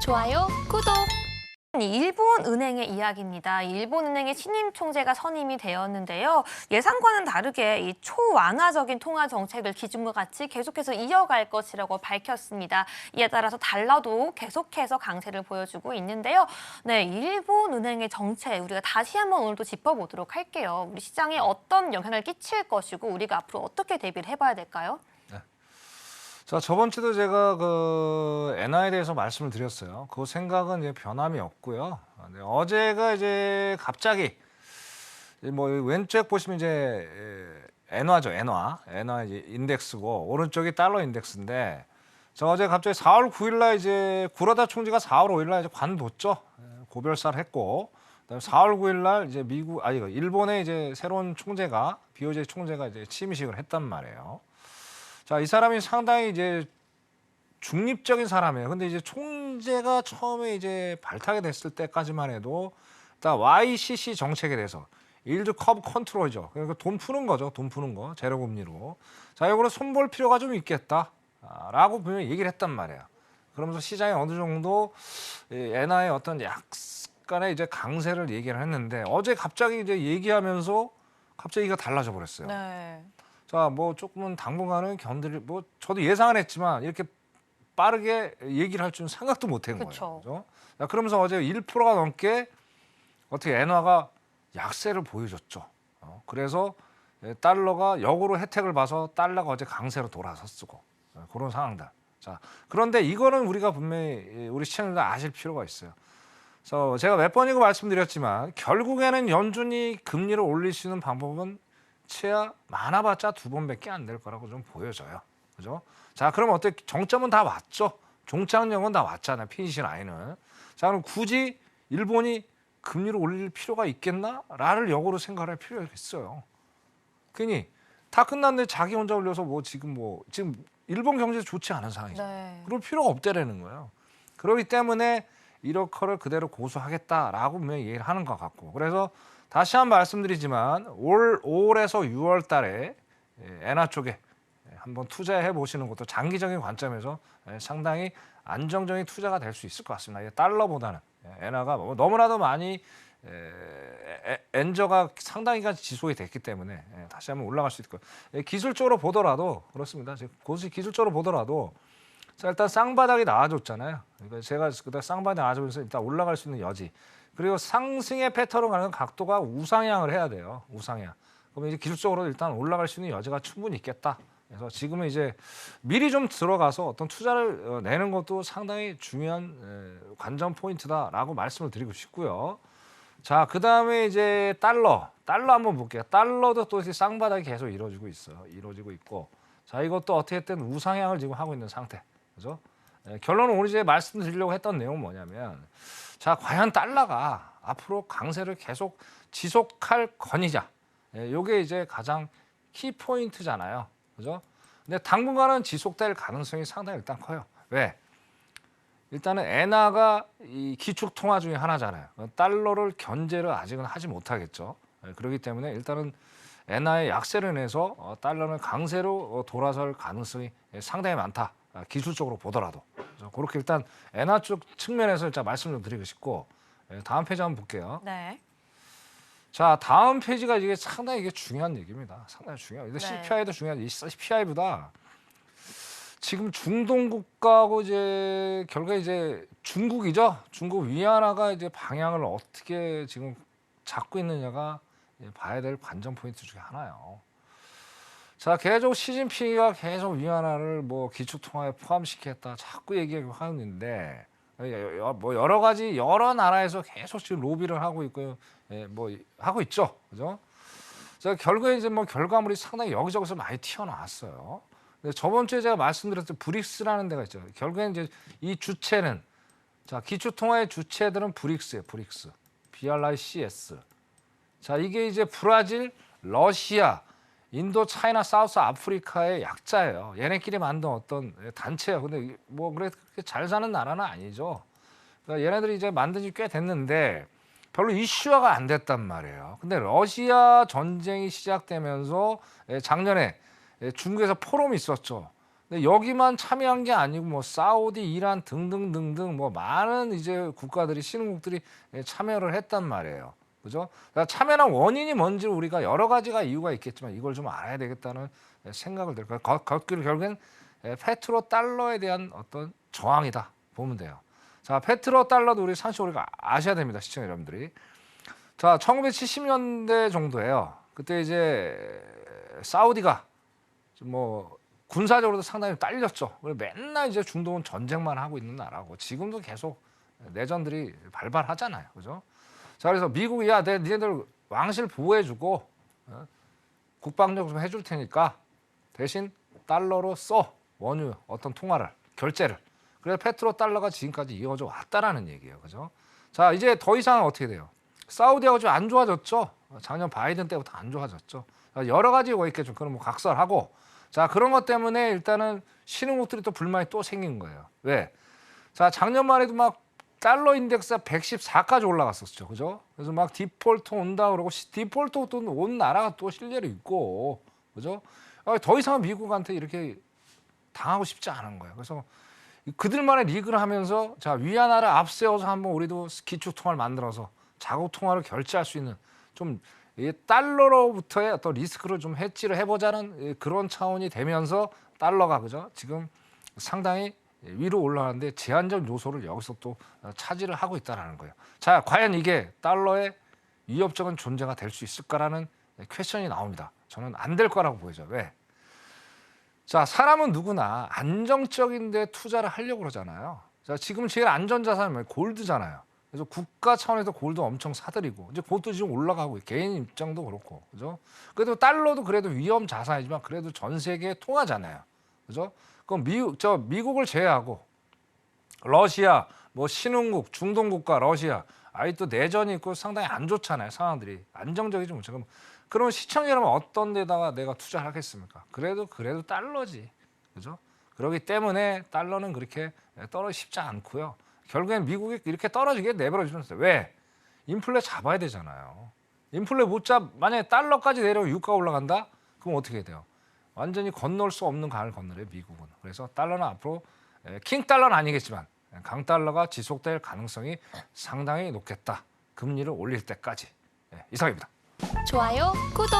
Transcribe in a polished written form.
좋아요, 구독! 일본은행의 이야기입니다. 일본은행의 신임 총재가 선임이 되었는데요. 예상과는 다르게 이 초완화적인 통화 정책을 기존과 같이 계속해서 이어갈 것이라고 밝혔습니다. 이에 따라서 달러도 계속해서 강세를 보여주고 있는데요. 네, 일본은행의 정책 우리가 다시 한번 오늘 또 짚어보도록 할게요. 우리 시장에 어떤 영향을 끼칠 것이고 우리가 앞으로 어떻게 대비를 해봐야 될까요? 자, 저번 주도 제가 그 엔화에 대해서 말씀을 드렸어요. 그 생각은 이제 변함이 없고요. 네, 어제가 이제 갑자기 뭐 왼쪽 보시면 이제 엔화죠, 엔화. 엔화 이제 인덱스고 오른쪽이 달러 인덱스인데, 저 어제 갑자기 4월 9일 날 이제 구로다 총재가 4월 5일 날 이제 관뒀죠. 고별사를 했고, 그다음에 4월 9일 날 이제 일본의 이제 새로운 총재가 BOJ 총재가 이제 취임식을 했단 말이에요. 자, 이 사람이 상당히 이제 중립적인 사람이에요. 근데 이제 총재가 처음에 이제 발탁이 됐을 때까지만 해도 일단 YCC 정책에 대해서 일드 커브 컨트롤이죠. 그러니까 돈 푸는 거죠. 돈 푸는 거. 제로금리로. 자, 이거를 손볼 필요가 좀 있겠다라고 분명히 얘기를 했단 말이에요. 그러면서 시장에 어느 정도 엔화의 어떤 약간의 이제 강세를 얘기를 했는데, 어제 갑자기 이제 얘기하면서 갑자기 이거 달라져 버렸어요. 네. 자, 뭐 조금은 당분간은 뭐 저도 예상을 했지만 이렇게 빠르게 얘기를 할 줄은 생각도 못 한 거예요. 그죠? 자, 그러면서 어제 1%가 넘게 어떻게 엔화가 약세를 보여줬죠. 그래서 달러가 역으로 혜택을 봐서 달러가 어제 강세로 돌아섰고, 그런 상황들. 자, 그런데 이거는 우리가 분명히 우리 시청자들 아실 필요가 있어요. 그래서 제가 몇 번이고 말씀드렸지만 결국에는 연준이 금리를 올릴 수 있는 방법은 최하 많아봤자 2번밖에 안 될 거라고 좀 보여져요. 그죠? 자, 그럼 어떻게 정점은 다 왔죠? 종착역은 다 왔잖아요. 피니시 라인은. 자, 그럼 굳이 일본이 금리를 올릴 필요가 있겠나?라를 역으로 생각할 필요가 있어요. 괜히 다 끝났는데 자기 혼자 올려서 지금 일본 경제 좋지 않은 상황이죠. 네. 그럴 필요가 없다라는 거예요. 그렇기 때문에 이렇게를 그대로 고수하겠다라고 분명히 얘기를 하는 것 같고, 그래서 다시 한번 말씀드리지만 올 5월에서 6월 달에 엔화 쪽에 한번 투자해 보시는 것도 장기적인 관점에서 상당히 안정적인 투자가 될 수 있을 것 같습니다. 달러보다는 엔화가 너무나도 많이 엔저가 상당히 지속이 됐기 때문에 다시 한번 올라갈 수 있을 거예요. 기술적으로 보더라도 그렇습니다. 기술적으로 보더라도 자, 일단 쌍바닥이 나와줬잖아요. 그러니까 제가 그때 쌍바닥이 나와주면서 일단 올라갈 수 있는 여지. 그리고 상승의 패턴으로 가는 각도가 우상향을 해야 돼요. 우상향. 그러면 이제 기술적으로 일단 올라갈 수 있는 여지가 충분히 있겠다. 그래서 지금은 이제 미리 좀 들어가서 어떤 투자를 내는 것도 상당히 중요한 관전 포인트다라고 말씀을 드리고 싶고요. 자, 그 다음에 이제 달러 한번 볼게요. 달러도 또 이제 쌍바닥이 계속 이루어지고 있고, 자, 이것도 어떻게든 우상향을 지금 하고 있는 상태. 그죠? 결론은 오늘 이제 말씀드리려고 했던 내용은 뭐냐면, 자, 과연 달러가 앞으로 강세를 계속 지속할 거냐? 이게 이제 가장 키포인트잖아요. 그죠? 근데 당분간은 지속될 가능성이 상당히 일단 커요. 왜? 일단은 엔화가 이 기축 통화 중에 하나잖아요. 달러를 견제를 아직은 하지 못하겠죠. 그렇기 때문에 일단은 엔화의 약세를 내서 달러는 강세로 돌아설 가능성이 상당히 많다. 기술적으로 보더라도. 그렇게 일단 엔화 쪽 측면에서 일단 말씀 좀 드리고 싶고, 다음 페이지 한번 볼게요. 네. 자, 다음 페이지가 이게 상당히 이게 중요한 얘기입니다. 상당히 중요해요. 네. CPI도 중요한데 이 CPI보다 지금 중동 국가하고 이제 결국에 이제 중국이죠. 중국 위안화가 이제 방향을 어떻게 지금 잡고 있느냐가 봐야 될 관전 포인트 중에 하나예요. 자, 계속 시진핑이가 계속 위안화를 기축 통화에 포함시켰다 자꾸 얘기하고 하는데, 여러 가지 여러 나라에서 계속 지금 로비를 하고 있고 하고 있죠. 그죠? 자, 결국에 이제 결과물이 상당히 여기저기서 많이 튀어나왔어요. 근데 저번 주에 제가 말씀드렸던 브릭스라는 데가 있죠. 결국엔 이제 이 주체는, 자, 기축 통화의 주체들은 브릭스예요. 브릭스. BRICS. 자, 이게 이제 브라질, 러시아, 인도, 차이나, 사우스 아프리카의 약자예요. 얘네끼리 만든 어떤 단체예요. 근데 그렇게 잘 사는 나라는 아니죠. 그러니까 얘네들이 이제 만든 지 꽤 됐는데 별로 이슈화가 안 됐단 말이에요. 근데 러시아 전쟁이 시작되면서 작년에 중국에서 포럼이 있었죠. 근데 여기만 참여한 게 아니고 뭐 사우디, 이란 등등등등 뭐 많은 이제 국가들이 신흥국들이 참여를 했단 말이에요. 그죠? 그러니까 참여한 원인이 뭔지 우리가 여러 가지가 이유가 있겠지만 이걸 좀 알아야 되겠다는 생각을 들고요. 결국엔 페트로 달러에 대한 어떤 저항이다 보면 돼요. 자, 페트로 달러도 우리 상식 우리가 아셔야 됩니다, 시청자 여러분들이. 자, 1970년대 정도예요. 그때 이제 사우디가 뭐 군사적으로도 상당히 딸렸죠. 그래서 맨날 이제 중동은 전쟁만 하고 있는 나라고 지금도 계속 내전들이 발발하잖아요, 그죠? 자, 그래서 미국이 야, 니네들 왕실 보호해주고 국방력 좀 해줄 테니까 대신 달러로 써 원유 어떤 통화를 결제를. 그래서 페트로 달러가 지금까지 이어져 왔다라는 얘기예요, 그죠? 자, 이제 더 이상 어떻게 돼요? 사우디하고 좀 안 좋아졌죠. 작년 바이든 때부터 안 좋아졌죠. 여러 가지가 있겠죠. 그럼 뭐 각설하고. 자, 그런 것 때문에 일단은 신흥국들이 또 불만이 또 생긴 거예요. 왜? 자, 작년만 해도 막 달러 인덱스가 114까지 올라갔었죠. 그죠? 그래서 막 디폴트 온다 그러고 디폴트 또 온 나라가 또 실제로 있고. 그죠? 더 이상 미국한테 이렇게 당하고 싶지 않은 거예요. 그래서 그들만의 리그를 하면서 자, 위안화를 앞세워서 한번 우리도 기축 통화를 만들어서 자국 통화를 결제할 수 있는 좀 이 달러로부터의 어떤 리스크를 좀 해지를 해보자는 그런 차원이 되면서 달러가 그죠? 지금 상당히 위로 올라가는데 제한적 요소를 여기서 또 차지를 하고 있다는 거예요. 자, 과연 이게 달러의 위협적인 존재가 될 수 있을까라는 퀘션이 나옵니다. 저는 안 될 거라고 보여져. 왜? 자, 사람은 누구나 안정적인 데 투자를 하려고 그러잖아요. 자, 지금 제일 안전자산은 골드잖아요. 그래서 국가 차원에서 골드 엄청 사들이고 이제 그것도 지금 올라가고 개인 입장도 그렇고 그죠? 그래도 달러도 그래도 위험 자산이지만 그래도 전 세계 통화잖아요. 그죠? 그럼 미국을 제외하고 러시아, 뭐 신흥국, 중동 국가 러시아 아이 또 내전이 있고 상당히 안 좋잖아요. 상황들이 안정적이지 못해. 그러면 시청자 여러분 어떤 데다가 내가 투자를 하겠습니까? 그래도 달러지. 그죠? 그렇기 때문에 달러는 그렇게 떨어지기 쉽지 않고요. 결국엔 미국이 이렇게 떨어지게 내버려주면서 왜? 인플레 잡아야 되잖아요. 인플레 만약에 달러까지 내려고 유가가 올라간다? 그럼 어떻게 돼요? 완전히 건널 수 없는 강을 건너래요, 미국은. 그래서 달러는 앞으로 킹 달러는 아니겠지만 강 달러가 지속될 가능성이 상당히 높겠다. 금리를 올릴 때까지. 이상입니다. 좋아요, 구독.